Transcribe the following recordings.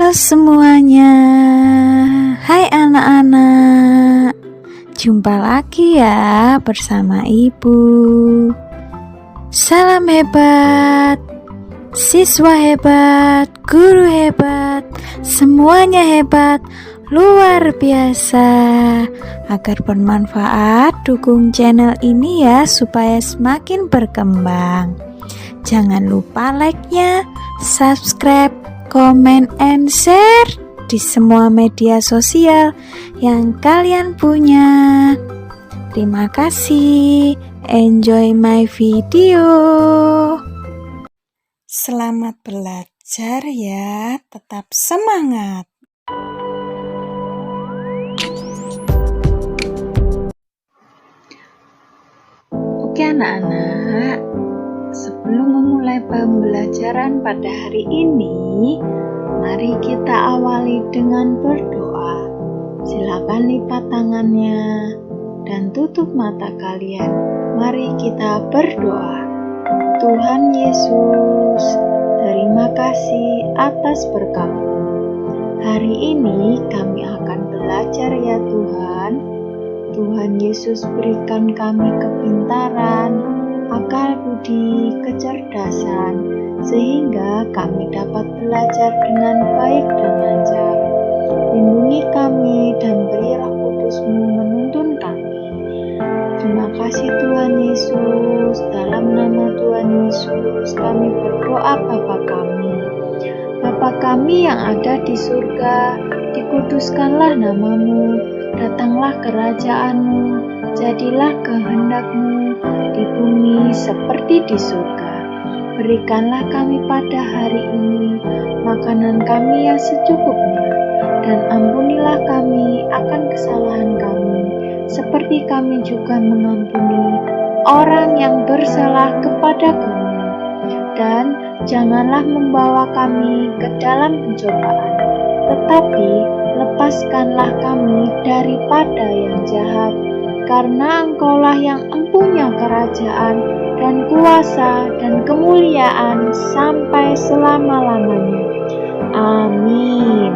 Halo semuanya, hai anak-anak. Jumpa lagi ya bersama Ibu. Salam hebat, siswa hebat, guru hebat, semuanya hebat, luar biasa. Agar bermanfaat, dukung channel ini ya supaya semakin berkembang. Jangan lupa like-nya, subscribe, comment, and share di semua media sosial yang kalian punya. Terima kasih. Enjoy my video. Selamat belajar ya. Tetap semangat. Oke anak-anak, sebelum memulai pembelajaran pada hari ini, mari kita awali dengan berdoa. Silakan lipat tangannya dan tutup mata kalian. Mari kita berdoa. Tuhan Yesus, terima kasih atas berkat-Mu. Hari ini kami akan belajar ya Tuhan. Tuhan Yesus berikan kami kepintaran, akal budi, kecerdasan, sehingga kami dapat belajar dengan baik dan lancar. Lindungi kami dan beri Roh Kudus-Mu menuntun kami. Terima kasih Tuhan Yesus. Dalam nama Tuhan Yesus kami berdoa Bapa kami. Bapa kami yang ada di surga, dikuduskanlah nama-Mu. Datanglah kerajaan-Mu, jadilah kehendak-Mu di bumi seperti di surga. Berikanlah kami pada hari ini makanan kami yang secukupnya, dan ampunilah kami akan kesalahan kami, seperti kami juga mengampuni orang yang bersalah kepada kami. Dan janganlah membawa kami ke dalam pencobaan, tetapi lepaskanlah kami daripada yang jahat, karena Engkaulah yang empunya kerajaan dan kuasa dan kemuliaan sampai selama-lamanya. Amin.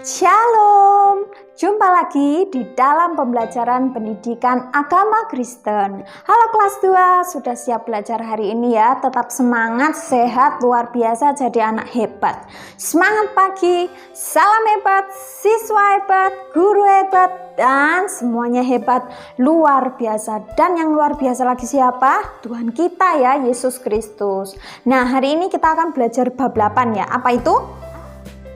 Shalom, jumpa lagi di dalam pembelajaran pendidikan agama Kristen. Halo kelas 2, sudah siap belajar hari ini ya? Tetap semangat, sehat, luar biasa, jadi anak hebat. Semangat pagi, salam hebat, siswa hebat, guru hebat, dan semuanya hebat, luar biasa. Dan yang luar biasa lagi siapa? Tuhan kita ya, Yesus Kristus. Nah, hari ini kita akan belajar bab 8 ya. Apa itu?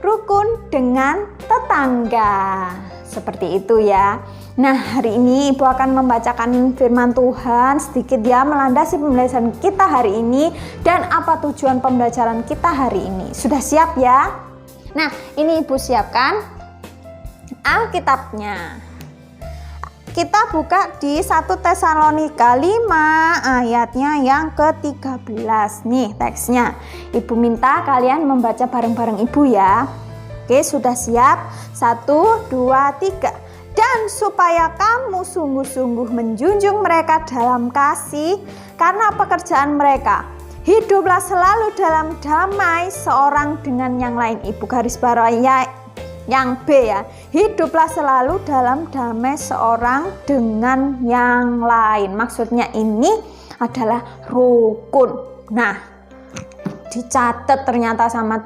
Rukun dengan tetangga. Seperti itu ya. Nah, hari ini Ibu akan membacakan firman Tuhan sedikit ya, melandasi pembelajaran kita hari ini dan apa tujuan pembelajaran kita hari ini. Sudah siap ya? Nah, ini Ibu siapkan Alkitabnya. Kita buka di 1 Tesalonika 5 ayatnya yang ke-13 nih teksnya. Ibu minta kalian membaca bareng-bareng Ibu ya. Oke, sudah siap? 1, 2, 3. Dan supaya kamu sungguh-sungguh menjunjung mereka dalam kasih karena pekerjaan mereka. Hiduplah selalu dalam damai seorang dengan yang lain. Ibu garis bawahi yang B ya. Hiduplah selalu dalam damai seorang dengan yang lain. Maksudnya ini adalah rukun. Nah, dicatat ternyata sama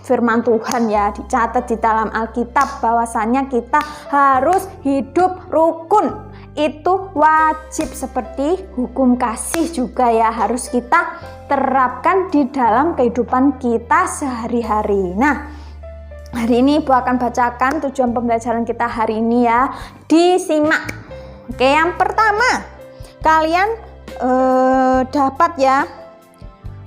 firman Tuhan ya, dicatat di dalam Alkitab bahwasannya kita harus hidup rukun. Itu wajib, seperti hukum kasih juga ya, harus kita terapkan di dalam kehidupan kita sehari-hari. Nah, hari ini Ibu akan bacakan tujuan pembelajaran kita hari ini ya. Disimak. Oke, yang pertama, kalian dapat ya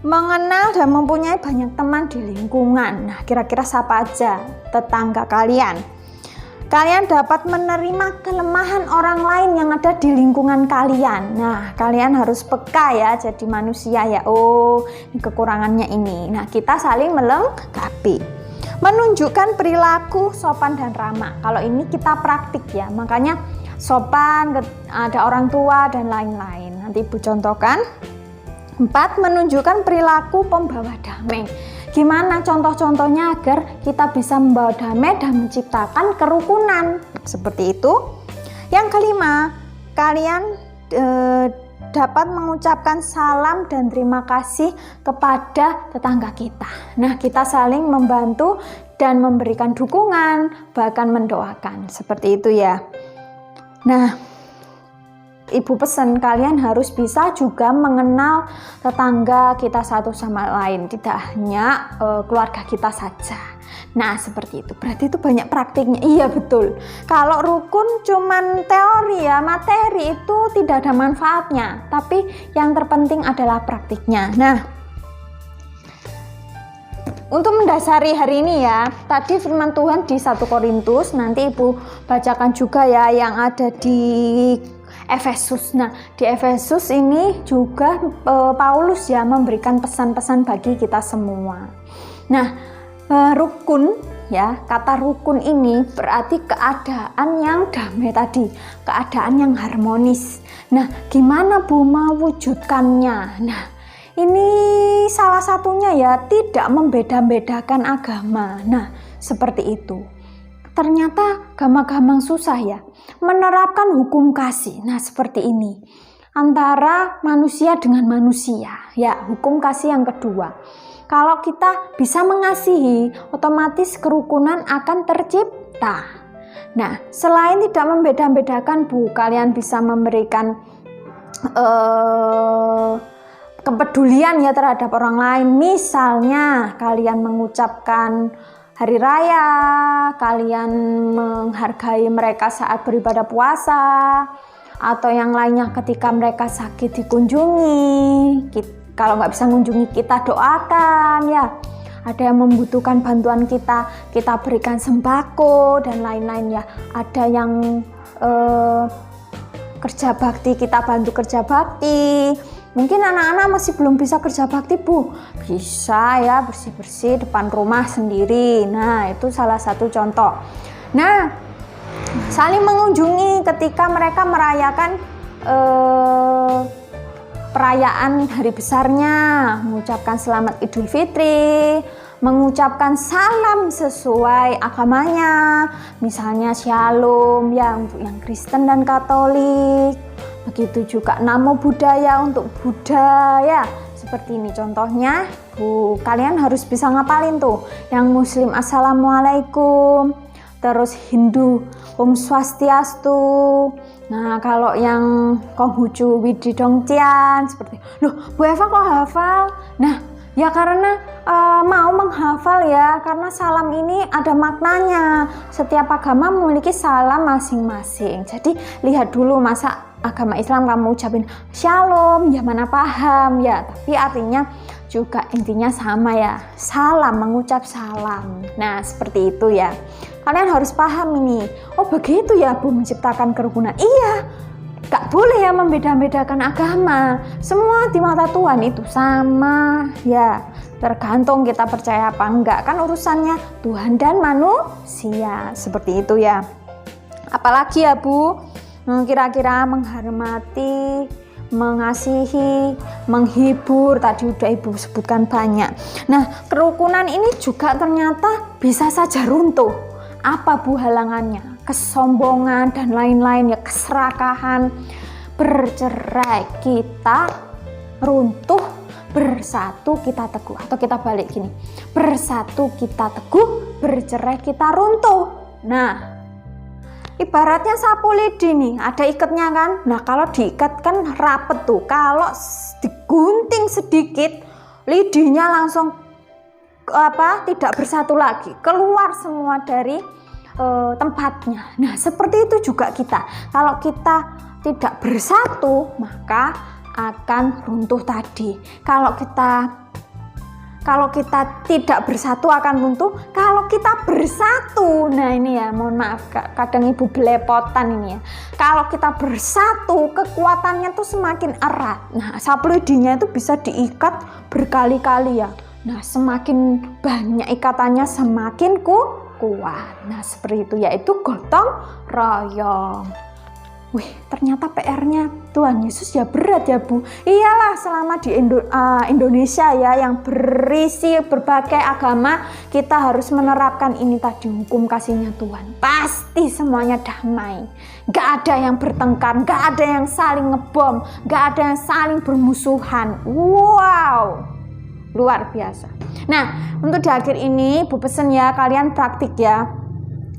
mengenal dan mempunyai banyak teman di lingkungan. Nah, kira-kira siapa aja tetangga kalian? Kalian dapat menerima kelemahan orang lain yang ada di lingkungan kalian. Nah, kalian harus peka ya, jadi manusia ya. Oh, ini kekurangannya ini. Nah, kita saling melengkapi. Menunjukkan perilaku sopan dan ramah. Kalau ini kita praktik ya, makanya sopan, ada orang tua dan lain-lain. Nanti Ibu contohkan. 4. Menunjukkan perilaku pembawa damai. Gimana contoh-contohnya agar kita bisa membawa damai dan menciptakan kerukunan? Seperti itu. Yang kelima, kalian dapat mengucapkan salam dan terima kasih kepada tetangga kita. Nah, kita saling membantu dan memberikan dukungan, bahkan mendoakan. Seperti itu ya. Nah, Ibu pesan kalian harus bisa juga mengenal tetangga kita satu sama lain, tidak hanya keluarga kita saja. Nah, seperti itu. Berarti itu banyak praktiknya. Iya, betul. Kalau rukun cuman teori ya, materi itu tidak ada manfaatnya. Tapi yang terpenting adalah praktiknya. Nah, untuk mendasari hari ini ya, tadi firman Tuhan di 1 Korintus, nanti Ibu bacakan juga ya yang ada di Efesus. Nah, di Efesus ini juga Paulus ya memberikan pesan-pesan bagi kita semua. Nah, rukun ya, kata rukun ini berarti keadaan yang damai tadi, keadaan yang harmonis. Nah, gimana Bu mewujudkannya? Nah, ini salah satunya ya tidak membeda-bedakan agama. Nah, seperti itu. Ternyata gampang-gampang susah ya menerapkan hukum kasih. Nah, seperti ini antara manusia dengan manusia ya, hukum kasih yang kedua. Kalau kita bisa mengasihi, otomatis kerukunan akan tercipta. Nah, selain tidak membeda-bedakan Bu, kalian bisa memberikan kepedulian ya terhadap orang lain. Misalnya kalian mengucapkan hari raya, kalian menghargai mereka saat beribadah puasa, atau yang lainnya ketika mereka sakit dikunjungi. Kalau nggak bisa mengunjungi, kita doakan ya. Ada yang membutuhkan bantuan kita berikan sembako dan lain-lain ya. Ada yang kerja bakti, kita bantu kerja bakti. Mungkin anak-anak masih belum bisa kerja bakti Bu, bisa ya bersih-bersih depan rumah sendiri. Nah, itu salah satu contoh. Nah, saling mengunjungi ketika mereka merayakan perayaan hari besarnya, mengucapkan selamat Idul Fitri, mengucapkan salam sesuai agamanya, misalnya Shalom ya untuk yang Kristen dan Katolik. Begitu juga Namo Buddhaya untuk Buddha ya. Seperti ini contohnya Bu, kalian harus bisa ngapalin tuh. Yang Muslim Assalamualaikum, terus Hindu Om Swastiastu. Nah, kalau yang Konghucu Wididongtian seperti loh, Bu Eva kok hafal? Nah, ya karena mau menghafal ya, karena salam ini ada maknanya. Setiap agama memiliki salam masing-masing. Jadi lihat dulu, masa agama Islam kamu ucapin Shalom, ya mana paham ya, tapi artinya juga intinya sama ya, salam, mengucap salam. Nah, seperti itu ya. Kalian harus paham ini. Oh, begitu ya Bu menciptakan kerukunan. Iya, gak boleh ya membeda-bedakan agama. Semua di mata Tuhan itu sama ya. Tergantung kita percaya apa enggak, kan urusannya Tuhan dan manusia. Seperti itu ya. Apalagi ya Bu, kira-kira menghormati, mengasihi, menghibur, tadi udah Ibu sebutkan banyak. Nah, kerukunan ini juga ternyata bisa saja runtuh. Apa Bu halangannya? Kesombongan dan lain-lain ya, keserakahan, bercerai, kita runtuh, bersatu kita teguh. Atau kita balik gini, bersatu kita teguh, bercerai kita runtuh. Nah, ibaratnya sapu lidi nih, ada ikatnya kan. Nah, kalau diikat kan rapet tuh. Kalau digunting sedikit, lidinya langsung tidak bersatu lagi, keluar semua dari tempatnya. Nah, seperti itu juga kita. Kalau kita tidak bersatu, maka akan runtuh tadi. Kalau kita tidak bersatu akan runtuh. Kalau kita bersatu, nah ini ya, mohon maaf kadang Ibu belepotan ini ya. Kalau kita bersatu, kekuatannya tuh semakin erat. Nah, sapu lidinya itu bisa diikat berkali-kali ya. Nah, semakin banyak ikatannya semakin kuat. Nah, seperti itu, yaitu gotong royong. Wih, ternyata PR-nya Tuhan Yesus ya berat ya Bu. Iyalah, selama di Indonesia ya yang berisi berbagai agama, kita harus menerapkan ini tadi, hukum kasihnya Tuhan. Pasti semuanya damai. Gak ada yang bertengkar, gak ada yang saling ngebom, gak ada yang saling bermusuhan. Wow, luar biasa. Nah, untuk di akhir ini Bu pesen ya, kalian praktik ya.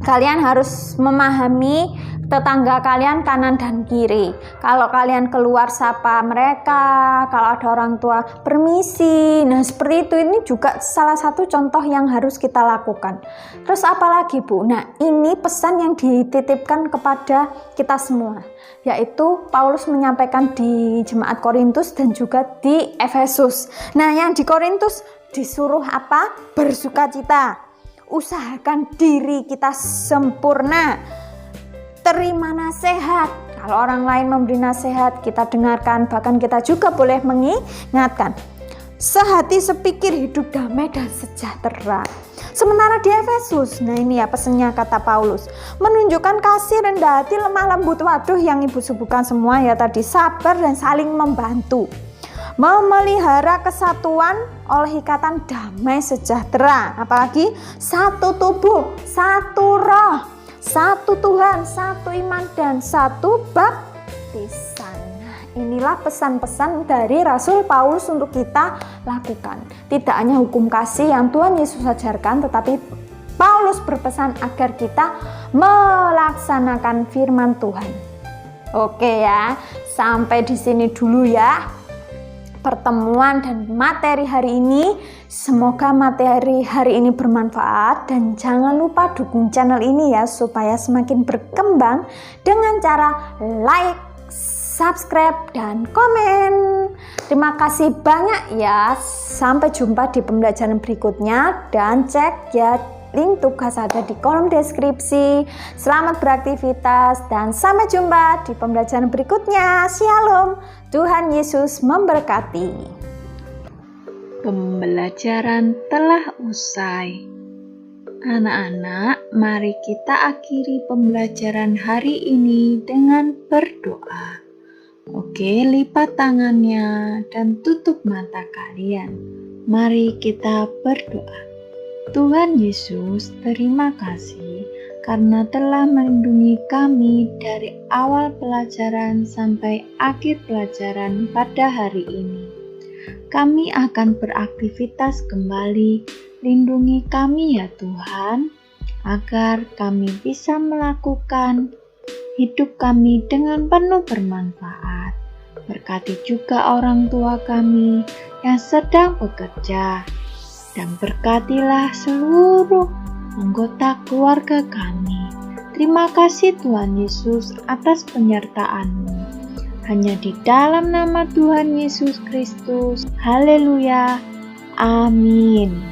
Kalian harus memahami tetangga kalian kanan dan kiri. Kalau kalian keluar sapa mereka, kalau ada orang tua permisi. Nah seperti itu, ini juga salah satu contoh yang harus kita lakukan. Terus apalagi Bu? Nah ini pesan yang dititipkan kepada kita semua, yaitu Paulus menyampaikan di jemaat Korintus dan juga di Efesus. Nah yang di Korintus disuruh apa? Bersukacita, usahakan diri kita sempurna, terima nasihat. Kalau orang lain memberi nasihat, kita dengarkan. Bahkan kita juga boleh mengingatkan. Sehati sepikir, hidup damai dan sejahtera. Sementara di Efesus, nah ini ya pesannya kata Paulus, menunjukkan kasih, rendah hati, lemah lembut. Waduh, yang ibu sebutkan semua ya tadi, sabar dan saling membantu. Memelihara kesatuan oleh ikatan damai sejahtera. Apalagi satu tubuh, satu roh, satu Tuhan, satu iman, dan satu baptisan. Nah, inilah pesan-pesan dari Rasul Paulus untuk kita lakukan. Tidak hanya hukum kasih yang Tuhan Yesus ajarkan, tetapi Paulus berpesan agar kita melaksanakan firman Tuhan. Oke ya, sampai di sini dulu ya pertemuan dan materi hari ini. Semoga materi hari ini bermanfaat, dan jangan lupa dukung channel ini ya supaya semakin berkembang dengan cara like, subscribe, dan komen. Terima kasih banyak ya. Sampai jumpa di pembelajaran berikutnya, dan cek ya link tugas ada di kolom deskripsi. Selamat beraktivitas dan sampai jumpa di pembelajaran berikutnya. Shalom, Tuhan Yesus memberkati. Pembelajaran telah usai. Anak-anak, mari kita akhiri pembelajaran hari ini dengan berdoa. Oke, lipat tangannya dan tutup mata kalian. Mari kita berdoa. Tuhan Yesus, terima kasih karena telah melindungi kami dari awal pelajaran sampai akhir pelajaran pada hari ini. Kami akan beraktivitas kembali. Lindungi kami ya Tuhan, agar kami bisa melakukan hidup kami dengan penuh bermanfaat. Berkati juga orang tua kami yang sedang bekerja, dan berkatilah seluruh anggota keluarga kami. Terima kasih Tuhan Yesus atas penyertaan-Mu. Hanya di dalam nama Tuhan Yesus Kristus. Haleluya. Amin.